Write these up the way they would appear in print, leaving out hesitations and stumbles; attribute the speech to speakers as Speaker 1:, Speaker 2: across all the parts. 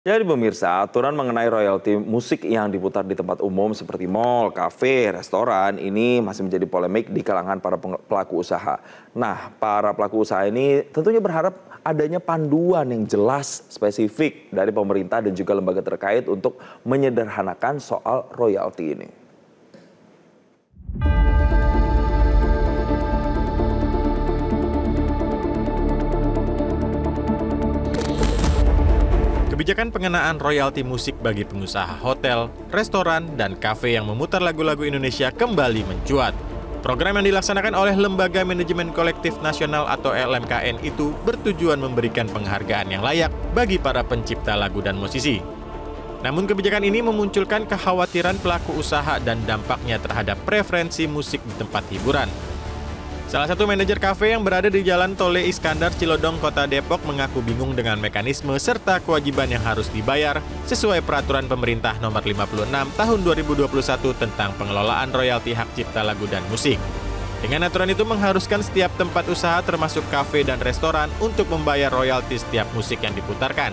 Speaker 1: Jadi pemirsa, aturan mengenai royalti musik yang diputar di tempat umum seperti mal, kafe, restoran ini masih menjadi polemik di kalangan para pelaku usaha. Nah, para pelaku usaha ini tentunya berharap adanya panduan yang jelas, spesifik dari pemerintah dan juga lembaga terkait untuk menyederhanakan soal royalti ini.
Speaker 2: Kebijakan pengenaan royalti musik bagi pengusaha hotel, restoran, dan kafe yang memutar lagu-lagu Indonesia kembali mencuat. Program yang dilaksanakan oleh Lembaga Manajemen Kolektif Nasional atau LMKN itu bertujuan memberikan penghargaan yang layak bagi para pencipta lagu dan musisi. Namun kebijakan ini memunculkan kekhawatiran pelaku usaha dan dampaknya terhadap preferensi musik di tempat hiburan. Salah satu manajer kafe yang berada di Jalan Tole Iskandar, Cilodong, Kota Depok mengaku bingung dengan mekanisme serta kewajiban yang harus dibayar sesuai peraturan pemerintah nomor 56 tahun 2021 tentang pengelolaan royalti hak cipta lagu dan musik. Dengan aturan itu mengharuskan setiap tempat usaha termasuk kafe dan restoran untuk membayar royalti setiap musik yang diputarkan.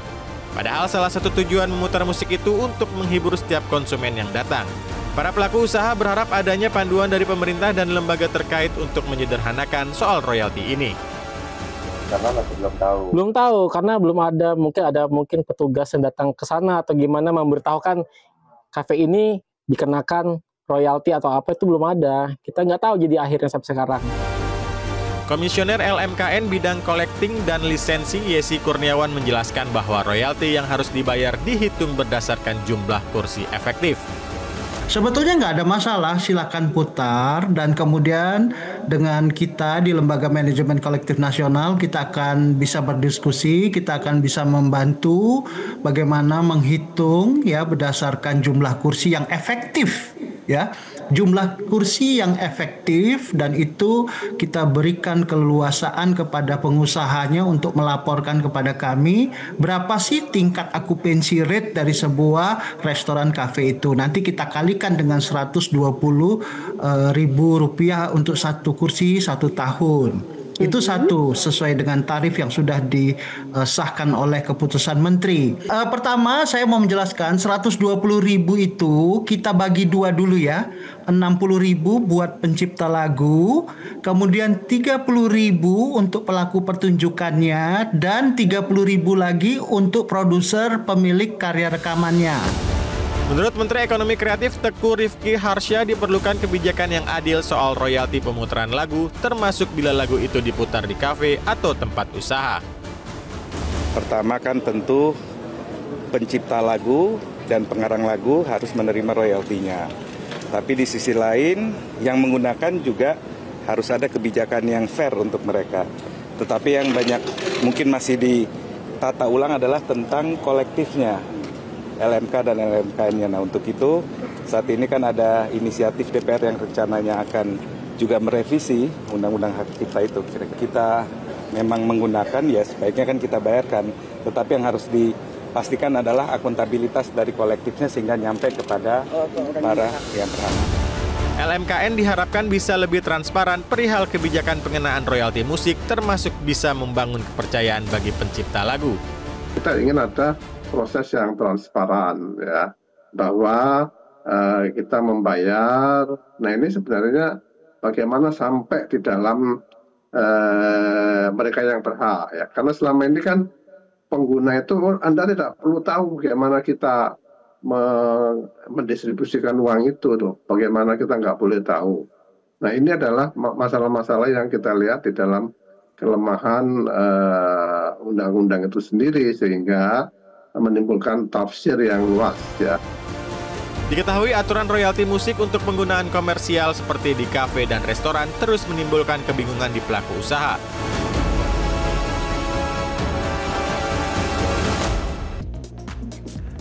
Speaker 2: Padahal salah satu tujuan memutar musik itu untuk menghibur setiap konsumen yang datang. Para pelaku usaha berharap adanya panduan dari pemerintah dan lembaga terkait untuk menyederhanakan soal royalti ini.
Speaker 3: Karena masih belum tahu.
Speaker 4: Belum tahu karena belum ada mungkin petugas yang datang ke sana atau gimana memberitahukan kafe ini dikenakan royalti atau apa itu belum ada. Kita nggak tahu jadi akhirnya sampai sekarang.
Speaker 2: Komisioner LMKN bidang collecting dan lisensi Yesi Kurniawan menjelaskan bahwa royalti yang harus dibayar dihitung berdasarkan jumlah kursi efektif.
Speaker 5: Sebetulnya nggak ada masalah, silakan putar dan kemudian dengan kita di Lembaga Manajemen Kolektif Nasional kita akan bisa berdiskusi, kita akan bisa membantu bagaimana menghitung ya berdasarkan jumlah kursi yang efektif ya. Jumlah kursi yang efektif dan itu kita berikan keleluasaan kepada pengusahanya untuk melaporkan kepada kami berapa sih tingkat okupansi rate dari sebuah restoran kafe itu. Nanti kita kalikan dengan 120.000 rupiah untuk satu kursi 1 tahun. Itu satu, sesuai dengan tarif yang sudah disahkan oleh keputusan menteri. Pertama saya mau menjelaskan 120.000 itu kita bagi dua dulu ya. 60.000 buat pencipta lagu, kemudian 30.000 untuk pelaku pertunjukannya, dan 30.000 lagi untuk produser pemilik karya rekamannya.
Speaker 2: Menurut Menteri Ekonomi Kreatif Teguh Rifki Harsya diperlukan kebijakan yang adil soal royalti pemutaran lagu, termasuk bila lagu itu diputar di kafe atau tempat usaha.
Speaker 3: Pertama kan tentu pencipta lagu dan pengarang lagu harus menerima royaltinya. Tapi di sisi lain yang menggunakan juga harus ada kebijakan yang fair untuk mereka. Tetapi yang banyak mungkin masih ditata ulang adalah tentang kolektifnya. LMK dan LMKN-nya. Nah untuk itu saat ini kan ada inisiatif DPR yang rencananya akan juga merevisi undang-undang hak cipta itu. Kita memang menggunakan ya sebaiknya kan kita bayarkan. Tetapi yang harus dipastikan adalah akuntabilitas dari kolektifnya sehingga nyampe kepada para yang berhak.
Speaker 2: LMKN diharapkan bisa lebih transparan perihal kebijakan pengenaan royalti musik termasuk bisa membangun kepercayaan bagi pencipta lagu.
Speaker 6: Kita ingin ada proses yang transparan ya, bahwa kita membayar. Nah ini sebenarnya bagaimana sampai di dalam mereka yang berhak ya, karena selama ini kan pengguna itu Anda tidak perlu tahu bagaimana kita mendistribusikan uang itu tuh, bagaimana kita nggak boleh tahu. Nah ini adalah masalah-masalah yang kita lihat di dalam kelemahan undang-undang itu sendiri sehingga menimbulkan tafsir yang luas ya.
Speaker 2: Diketahui aturan royalti musik untuk penggunaan komersial seperti di kafe dan restoran terus menimbulkan kebingungan di pelaku usaha.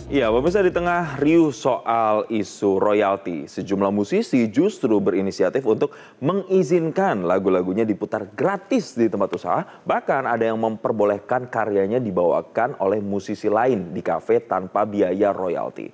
Speaker 1: Ya, pemirsa, di tengah riuh soal isu royalti, sejumlah musisi justru berinisiatif untuk mengizinkan lagu-lagunya diputar gratis di tempat usaha. Bahkan ada yang memperbolehkan karyanya dibawakan oleh musisi lain di kafe tanpa biaya royalti.